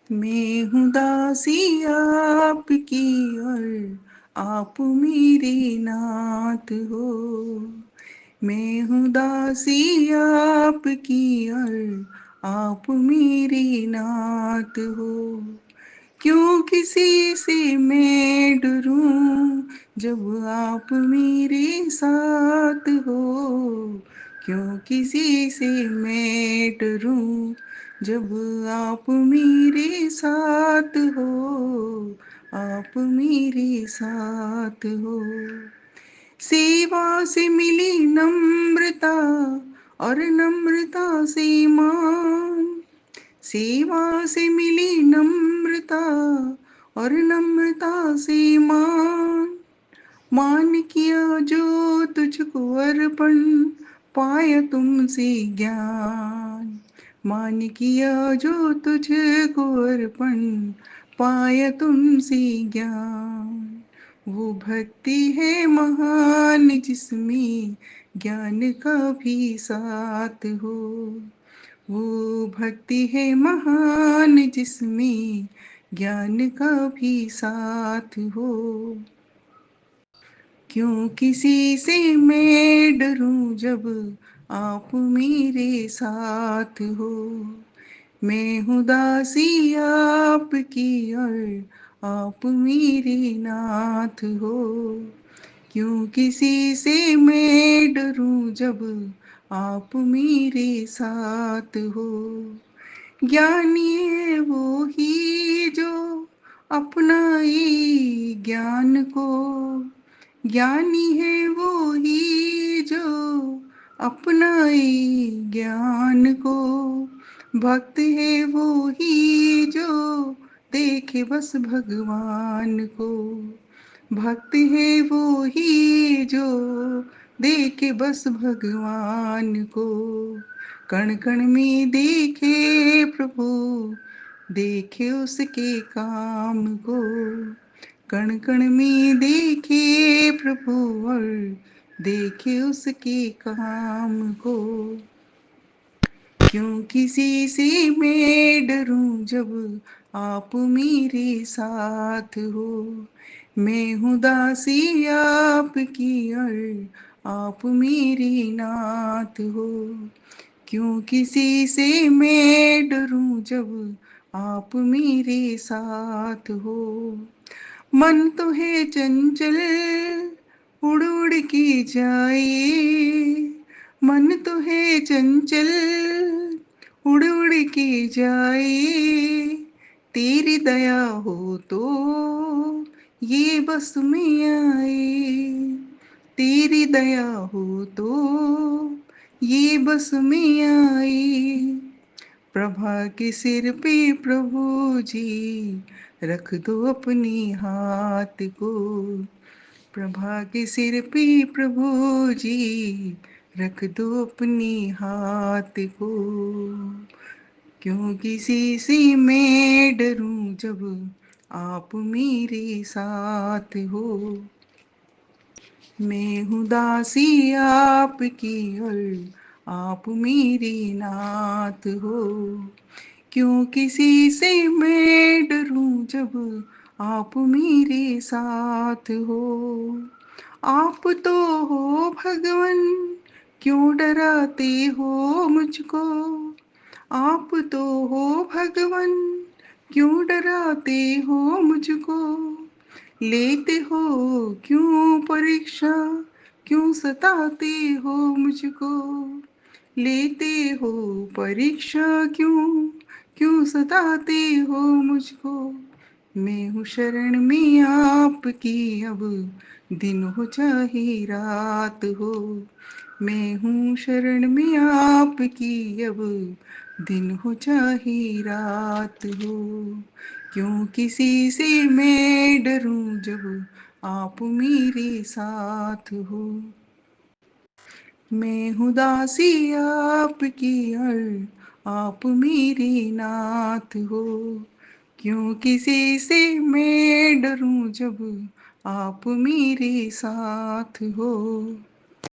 मैं हूँ दासी आपकी और आप मेरे नाथ हो। मैं हूँ दासी आपकी और आप मेरे नाथ हो। क्यों किसी से मैं डरूं जब आप मेरे साथ हो। क्यों किसी से मैं डरूं जब आप मेरे साथ हो। आप मेरे साथ हो। सेवा से मिली नम्रता और नम्रता से मान। सेवा से मिली नम्रता और नम्रता से मान। मान किया जो तुझको अर्पण, पाया तुमसे ज्ञान। मान किया जो तुझको अर्पण, पाया तुमसे ज्ञान। वो भक्ति है महान जिसमें ज्ञान का भी साथ हो। वो भक्ति है महान जिसमें ज्ञान का भी साथ हो। क्यों किसी से मैं डरूं जब आप मेरे साथ हो। मैं हूँ दासी आपकी और आप मेरे नाथ हो। क्यों किसी से मैं डरूं जब आप मेरे साथ हो। ज्ञानी है वो ही जो अपनाए ज्ञान को। ज्ञानी है वो ही जो अपनाए ज्ञान को। भक्त है वो ही जो देखे बस भगवान को। भक्त है वो ही जो देखे बस भगवान को। कण कण में देखे प्रभु, देखे उसके काम को। कण कण में देखे प्रभु और देखे उसके काम को। क्यों किसी से मैं डरूं जब आप मेरे साथ हो। मैं हूँ दासी आपकी और आप मेरे नाथ हो। क्यों किसी से मैं डरूं जब आप मेरे साथ हो। मन तो है चंचल, उड़ उड़ के जाए। मन तो है चंचल, उड़ उड़ के जाए। तेरी दया हो तो ये बस में आए। तेरी दया हो तो ये बस में आए। प्रभा के सिर पे प्रभु जी रख दो अपने हाथ को। प्रभा के सिर पे प्रभु जी रख दो अपने हाथ को। क्यों किसी से मैं डरूं जब आप मेरे साथ हो। मैं हूँ दासी आपकी और आप मेरे नाथ हो। क्यों किसी से मैं डरूं जब आप मेरे साथ हो। आप तो हो भगवन, क्यों डराते हो मुझको। आप तो हो भगवन, क्यों डराते हो मुझको। लेते हो क्यों परीक्षा, क्यों सताते हो मुझको। लेते हो परीक्षा क्यों, क्यों सताते हो मुझको। मैं हूँ शरण में आपकी अब, दिन हो चाहे रात हो। मैं हूँ शरण में आपकी अब, दिन हो चाहे रात हो। क्यों किसी से मैं डरूं जब आप मेरे साथ हो। मैं हूँ दासी आपकी और आप मेरे नाथ हो। क्यों किसी से मैं डरूं जब आप मेरे साथ हो।